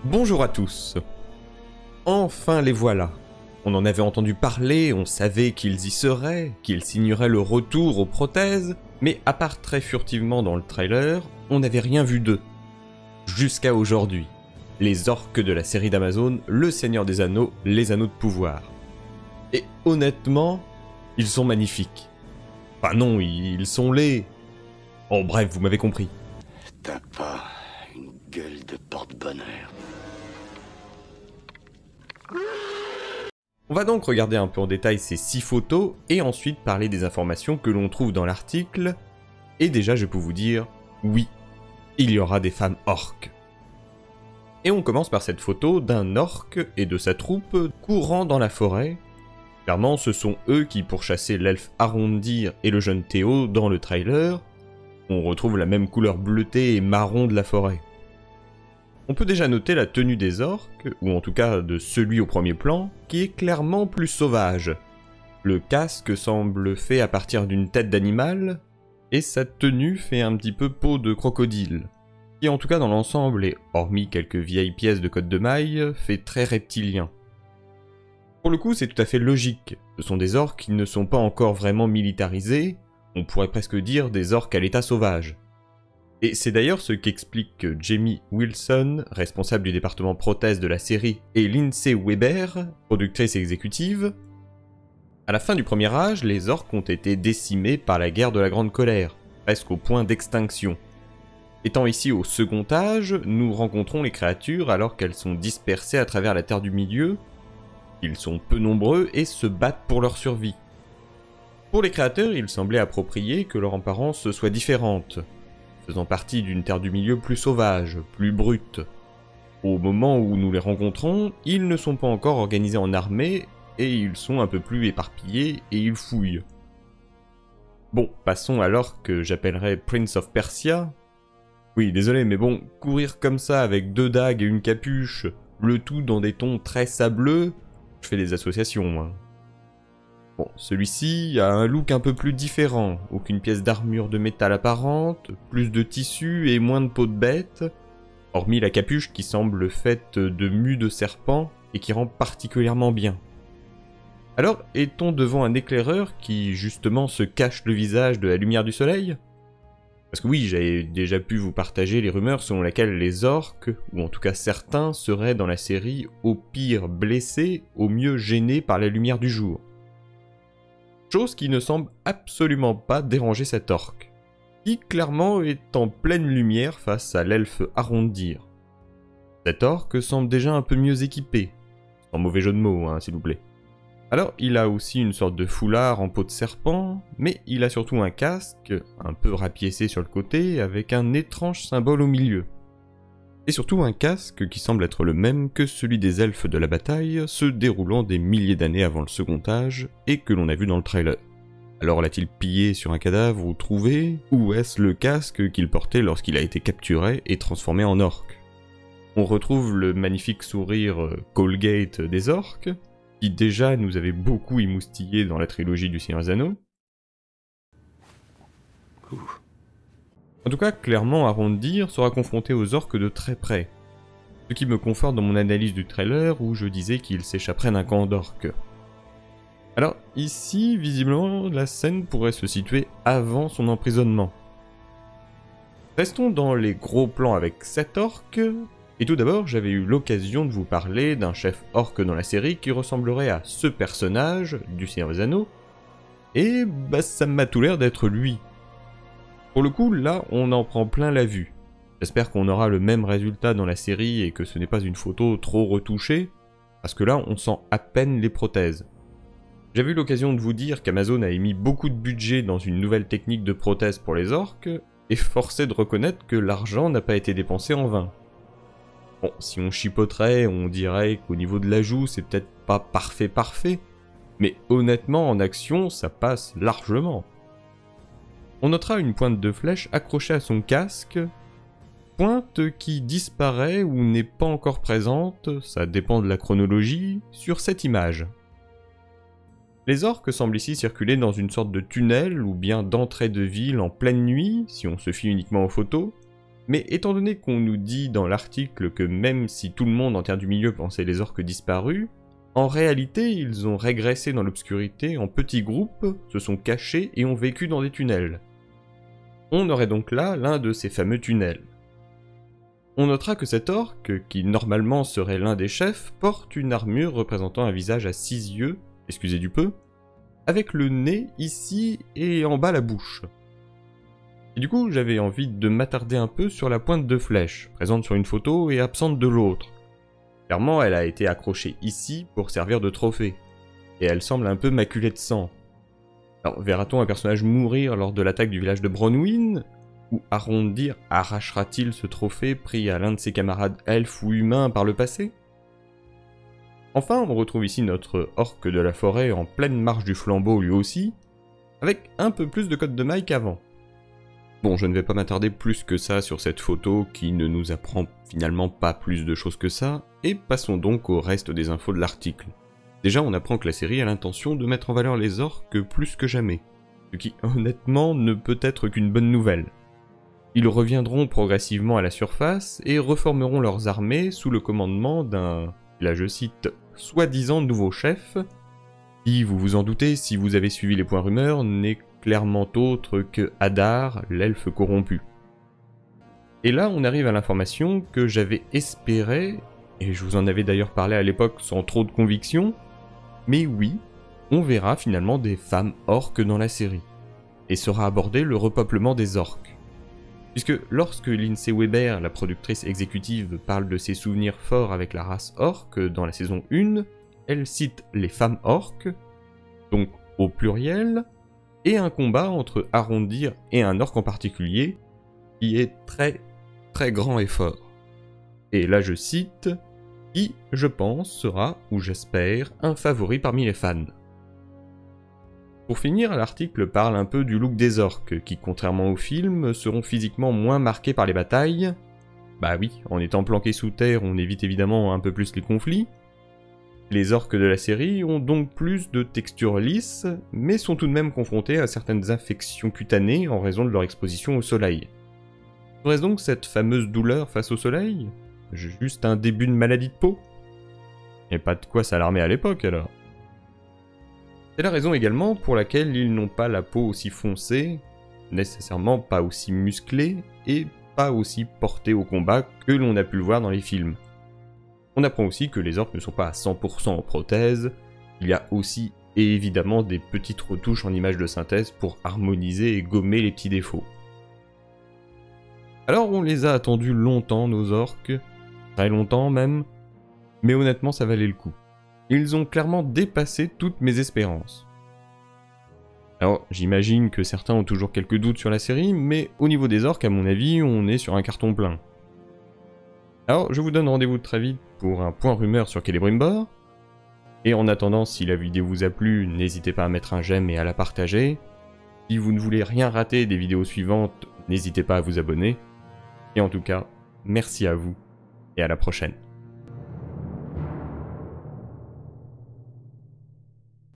Bonjour à tous. Enfin les voilà. On en avait entendu parler, on savait qu'ils y seraient, qu'ils signeraient le retour aux prothèses, mais à part très furtivement dans le trailer, on n'avait rien vu d'eux. Jusqu'à aujourd'hui. Les orques de la série d'Amazon, Le Seigneur des Anneaux, les Anneaux de Pouvoir. Et honnêtement, ils sont magnifiques. Enfin non, ils sont laids. Oh bref, vous m'avez compris. T'as pas une gueule de porte-bonheur. On va donc regarder un peu en détail ces 6 photos et ensuite parler des informations que l'on trouve dans l'article. Et déjà, je peux vous dire, oui, il y aura des femmes orques. Et on commence par cette photo d'un orque et de sa troupe courant dans la forêt. Clairement, ce sont eux qui pourchassaient l'elfe Arondir et le jeune Théo dans le trailer. On retrouve la même couleur bleutée et marron de la forêt. On peut déjà noter la tenue des orques, ou en tout cas de celui au premier plan, qui est clairement plus sauvage. Le casque semble fait à partir d'une tête d'animal, et sa tenue fait un petit peu peau de crocodile, qui en tout cas dans l'ensemble, et hormis quelques vieilles pièces de côte de maille, fait très reptilien. Pour le coup, c'est tout à fait logique, ce sont des orques qui ne sont pas encore vraiment militarisés, on pourrait presque dire des orques à l'état sauvage. Et c'est d'ailleurs ce qu'explique Jamie Wilson, responsable du département prothèse de la série, et Lindsay Weber, productrice exécutive. À la fin du Premier Âge, les orques ont été décimés par la guerre de la Grande Colère, presque au point d'extinction. Étant ici au Second Âge, nous rencontrons les créatures alors qu'elles sont dispersées à travers la Terre du Milieu. Ils sont peu nombreux et se battent pour leur survie. Pour les créateurs, il semblait approprié que leur apparence soit différente, faisant partie d'une Terre du Milieu plus sauvage, plus brute. Au moment où nous les rencontrons, ils ne sont pas encore organisés en armée, et ils sont un peu plus éparpillés, et ils fouillent. Bon, passons à l'orque que j'appellerais Prince of Persia. Oui, désolé, mais bon, courir comme ça avec 2 dagues et une capuche, le tout dans des tons très sableux, je fais des associations, hein. Bon, celui-ci a un look un peu plus différent, aucune pièce d'armure de métal apparente, plus de tissu et moins de peau de bête, hormis la capuche qui semble faite de mue de serpent et qui rend particulièrement bien. Alors, est-on devant un éclaireur qui justement se cache le visage de la lumière du soleil? Parce que oui, j'avais déjà pu vous partager les rumeurs selon lesquelles les orques, ou en tout cas certains, seraient dans la série au pire blessés, au mieux gênés par la lumière du jour. Chose qui ne semble absolument pas déranger cet orque, qui clairement est en pleine lumière face à l'elfe Arondir. Cet orque semble déjà un peu mieux équipé, sans mauvais jeu de mots, hein, s'il vous plaît. Alors, il a aussi une sorte de foulard en peau de serpent, mais il a surtout un casque, un peu rapiécé sur le côté, avec un étrange symbole au milieu. Et surtout un casque qui semble être le même que celui des elfes de la bataille, se déroulant des milliers d'années avant le Second Âge, et que l'on a vu dans le trailer. Alors l'a-t-il pillé sur un cadavre ou trouvé, ou est-ce le casque qu'il portait lorsqu'il a été capturé et transformé en orque? On retrouve le magnifique sourire Colgate des orques, qui déjà nous avait beaucoup émoustillé dans la trilogie du Seigneur des Anneaux. En tout cas, clairement, Arondir sera confronté aux orques de très près. Ce qui me conforte dans mon analyse du trailer où je disais qu'il s'échapperait d'un camp d'orques. Alors, ici, visiblement, la scène pourrait se situer avant son emprisonnement. Restons dans les gros plans avec 7 orques. Et tout d'abord, j'avais eu l'occasion de vous parler d'un chef orque dans la série qui ressemblerait à ce personnage du Seigneur des Anneaux. Et bah ça m'a tout l'air d'être lui. Pour le coup, là, on en prend plein la vue. J'espère qu'on aura le même résultat dans la série et que ce n'est pas une photo trop retouchée, parce que là, on sent à peine les prothèses. J'avais eu l'occasion de vous dire qu'Amazon a émis beaucoup de budget dans une nouvelle technique de prothèse pour les orques, et forcé de reconnaître que l'argent n'a pas été dépensé en vain. Bon, si on chipoterait, on dirait qu'au niveau de l'ajout, c'est peut-être pas parfait, mais honnêtement, en action, ça passe largement. On notera une pointe de flèche accrochée à son casque, pointe qui disparaît ou n'est pas encore présente, ça dépend de la chronologie, sur cette image. Les orques semblent ici circuler dans une sorte de tunnel ou bien d'entrée de ville en pleine nuit, si on se fie uniquement aux photos, Mais étant donné qu'on nous dit dans l'article que même si tout le monde en Terre du Milieu pensait les orques disparus, en réalité ils ont régressé dans l'obscurité en petits groupes, se sont cachés et ont vécu dans des tunnels. On aurait donc là l'un de ces fameux tunnels. On notera que cet orc, qui normalement serait l'un des chefs, porte une armure représentant un visage à 6 yeux, excusez du peu, avec le nez ici et en bas la bouche. Et du coup, j'avais envie de m'attarder un peu sur la pointe de flèche, présente sur une photo et absente de l'autre. Clairement, elle a été accrochée ici pour servir de trophée, et elle semble un peu maculée de sang. Alors, verra-t-on un personnage mourir lors de l'attaque du village de Bronwyn? Ou Arondir arrachera-t-il ce trophée pris à l'un de ses camarades elfes ou humains par le passé? Enfin, on retrouve ici notre orc de la forêt en pleine marche du flambeau lui aussi, avec un peu plus de code de maille qu'avant. Bon, je ne vais pas m'attarder plus que ça sur cette photo qui ne nous apprend finalement pas plus de choses que ça, et passons donc au reste des infos de l'article. Déjà, on apprend que la série a l'intention de mettre en valeur les orques plus que jamais, ce qui honnêtement ne peut être qu'une bonne nouvelle. Ils reviendront progressivement à la surface et reformeront leurs armées sous le commandement d'un, là je cite, soi-disant nouveau chef, qui, vous vous en doutez si vous avez suivi les points rumeurs, n'est clairement autre que Hadar, l'elfe corrompu. Et là, on arrive à l'information que j'avais espéré, et je vous en avais d'ailleurs parlé à l'époque sans trop de conviction, mais oui, on verra finalement des femmes orques dans la série, et sera abordé le repeuplement des orques. Puisque lorsque Lindsay Weber, la productrice exécutive, parle de ses souvenirs forts avec la race orque dans la saison 1, elle cite les femmes orques, donc au pluriel, et un combat entre Arondir et un orc en particulier, qui est très très grand et fort. Et là je cite, qui, je pense, sera, ou j'espère, un favori parmi les fans. Pour finir, l'article parle un peu du look des orques, qui contrairement au film, seront physiquement moins marqués par les batailles. Bah oui, en étant planqués sous terre, on évite évidemment un peu plus les conflits. Les orques de la série ont donc plus de texture lisse, mais sont tout de même confrontés à certaines infections cutanées en raison de leur exposition au soleil. Serait-ce donc cette fameuse douleur face au soleil? Juste un début de maladie de peau? Et pas de quoi s'alarmer à l'époque alors. C'est la raison également pour laquelle ils n'ont pas la peau aussi foncée, nécessairement pas aussi musclée, et pas aussi portée au combat que l'on a pu le voir dans les films. On apprend aussi que les orques ne sont pas à 100% en prothèse, il y a aussi et évidemment des petites retouches en images de synthèse pour harmoniser et gommer les petits défauts. Alors on les a attendus longtemps nos orques, très longtemps même, mais honnêtement ça valait le coup. Ils ont clairement dépassé toutes mes espérances. Alors j'imagine que certains ont toujours quelques doutes sur la série, mais au niveau des orques à mon avis on est sur un carton plein. Alors je vous donne rendez-vous très vite pour un point rumeur sur Celebrimbor. Et en attendant, si la vidéo vous a plu, n'hésitez pas à mettre un j'aime et à la partager. Si vous ne voulez rien rater des vidéos suivantes, n'hésitez pas à vous abonner. Et en tout cas, merci à vous et à la prochaine.